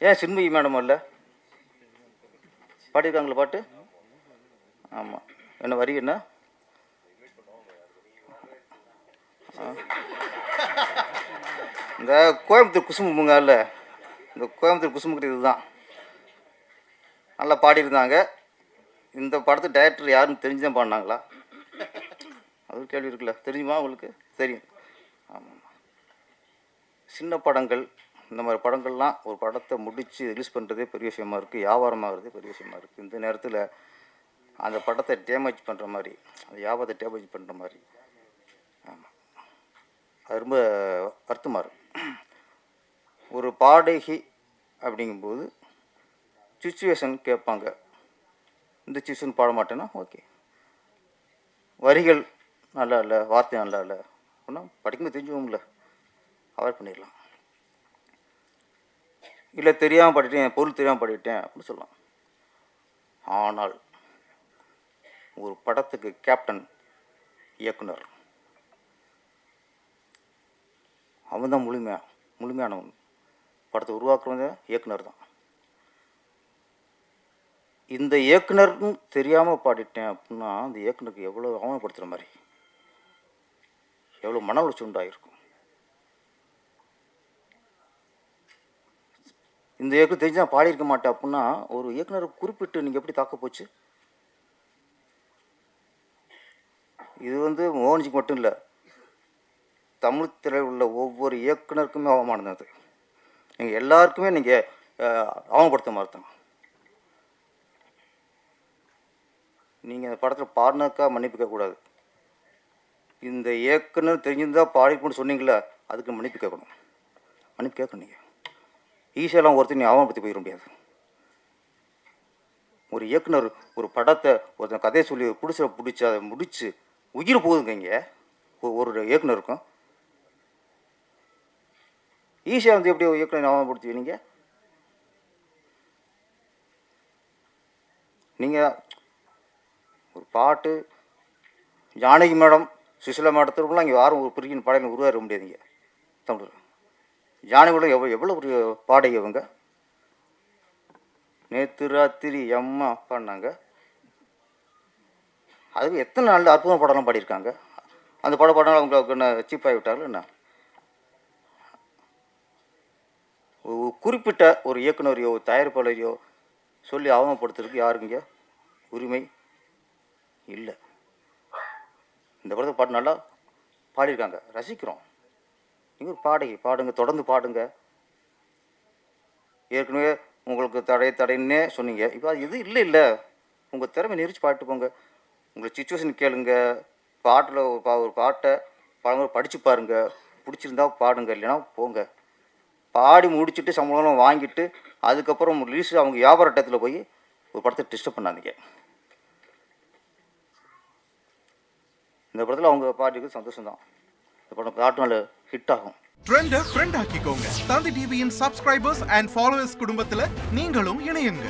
ஏன் சின்மயி மேடம் இல்லை பாடியிருக்காங்களா பாட்டு? ஆமாம். என்ன வரி என்ன? இந்த கோயம்புத்தூர் குசும்புங்க இல்லை, இந்த கோயம்புத்தூர் குசும்புக்கிட்ட இதுதான் நல்லா பாடியிருந்தாங்க. இந்த படத்து டைரக்டர் யாருன்னு தெரிஞ்சுதான் பாடினாங்களா? அது ஒரு கேள்வி இருக்குல்ல. தெரியுமா உங்களுக்கு? தெரியும். ஆமாம். சின்ன படங்கள் இந்த மாதிரி படங்கள்லாம் ஒரு படத்தை முடித்து ரிலீஸ் பண்ணுறதே பெரிய விஷயமா இருக்குது, வியாபாரமாகிறதே பெரிய விஷயமா இருக்குது. இந்த நேரத்தில் அந்த படத்தை டேமேஜ் பண்ணுற மாதிரி, அந்த வியாபாரத்தை டேமேஜ் பண்ணுற மாதிரி, ஆமாம், அது ரொம்ப வருத்தமாக இருக்கும். ஒரு பாடகி அப்படிங்கும்போது சுச்சுவேஷன் கேட்பாங்க. இந்த சுச்சுவேஷன் பாட மாட்டேன்னா ஓகே, வரிகள் நல்லா இல்லை, வார்த்தை நல்லா இல்லை அப்படின்னா படிக்கும்போது தெரிஞ்சுவோம்ல, அவாய்ட் பண்ணிடலாம். இல்லை தெரியாமல் பாடிட்டேன், பொருள் தெரியாமல் பாடிட்டேன் அப்படின்னு சொல்லலாம். ஆனால் ஒரு படத்துக்கு கேப்டன் இயக்குனர், அவன் தான் முழுமையானவன். படத்தை உருவாக்குறவங்க இயக்குனர் தான். இந்த இயக்குனர்னு தெரியாமல் பாடிட்டேன் அப்படின்னா அந்த இயக்குனருக்கு எவ்வளோ அவமானப்படுத்துகிற மாதிரி, எவ்வளோ மன உளைச்சல் உண்டாகிருக்கும். இந்த இயக்குனர் தெரிஞ்சு நான் பாடியிருக்க மாட்டேன் அப்படின்னா ஒரு இயக்குனரை குறிப்பிட்டு நீங்கள் எப்படி தாக்க போச்சு? இது மோகன்ஜிக்கு மட்டும் இல்லை, தமிழ் திரையில் உள்ள ஒவ்வொரு இயக்குனருக்குமே அவமானம் அது. நீங்கள் எல்லாருக்குமே நீங்கள் அவமானப்படுத்த மாதிரி தான். நீங்கள் அந்த படத்தில் பாடினாக்கா மன்னிப்பு கேட்கக்கூடாது. இந்த இயக்குனர் தெரிஞ்சிருந்தால் பாடிக்கணும்னு சொன்னீங்களே, அதுக்கு மன்னிப்பு கேட்கணும். மன்னிப்பு கேட்கணும். நீங்கள் ஈஸியெல்லாம் ஒருத்தர் நீங்கள் அவமானப்படுத்தி போயிட முடியாது. ஒரு இயக்குனர் ஒரு படத்தை ஒருத்தன் கதையை சொல்லி பிடிச்சி அதை முடித்து உயிர் போகுதுங்க. இங்கே ஒரு இயக்குனருக்கும் ஈஸியாக எப்படி ஒரு இயக்குனர் அவமானப்படுத்துவீங்க? நீங்கள் ஒரு பாட்டு ஜானகி மேடம், சுசிலா மேடத்திற்குலாம் இங்கே யாரும் ஒரு பெரிய பாடலை உருவாக முடியாதுங்க. தமிழ் ஜானகி மேடம் எவ்வளோ ஒரு பாடகி அவங்க. நேற்று ராத்திரி அம்மா பாடினாங்க. அதுக்கு எத்தனை நாள் அற்புதமான படம்லாம் பாடியிருக்காங்க. அந்த பாடினாலும் அவங்களுக்கு என்ன சீப்பாகி விட்டார்கள் என்ன? குறிப்பிட்ட ஒரு இயக்குனரையோ தயாரிப்பாளரையோ சொல்லி அவமானப்படுத்துறதுக்கு யாருக்குங்க உரிமை இல்லை. இந்த படத்தை பாட்டு நல்லா பாடியிருக்காங்க, ரசிக்கிறோம். நீங்கள் ஒரு பாடகி, பாடுங்க, தொடர்ந்து பாடுங்க. ஏற்கனவே உங்களுக்கு தடைன்னே சொன்னீங்க. இப்போ அது இது இல்லை, உங்கள் திறமை நெரிச்சு பாட்டு போங்க. உங்களை சுச்சுவேஷன் கேளுங்க. பாட்டில் ஒரு பாட்டை பழமுறை படித்து பாருங்கள். பிடிச்சிருந்தா பாடுங்க, இல்லைன்னா போங்க. பாடி முடிச்சுட்டு சம்பளம் வாங்கிட்டு அதுக்கப்புறம் ரிலீஸ் அவங்க வியாபார டயத்தில் போய் ஒரு படத்தை டிஸ்டர்ப் பண்ணாதீங்க. இந்த படத்தில் அவங்க பாட்டுக்கு சந்தோஷம் தான். இந்த படம் பாட்டு நல்ல ஹிட் ஆகும். ட்ரெண்டை ஃப்ரெண்ட் ஆக்கிக்கோங்க. தந்தி டிவியின் சப்ஸ்கிரைபர்ஸ் அண்ட் ஃபாலோவர்ஸ் குடும்பத்தில் நீங்களும் இணையுங்க.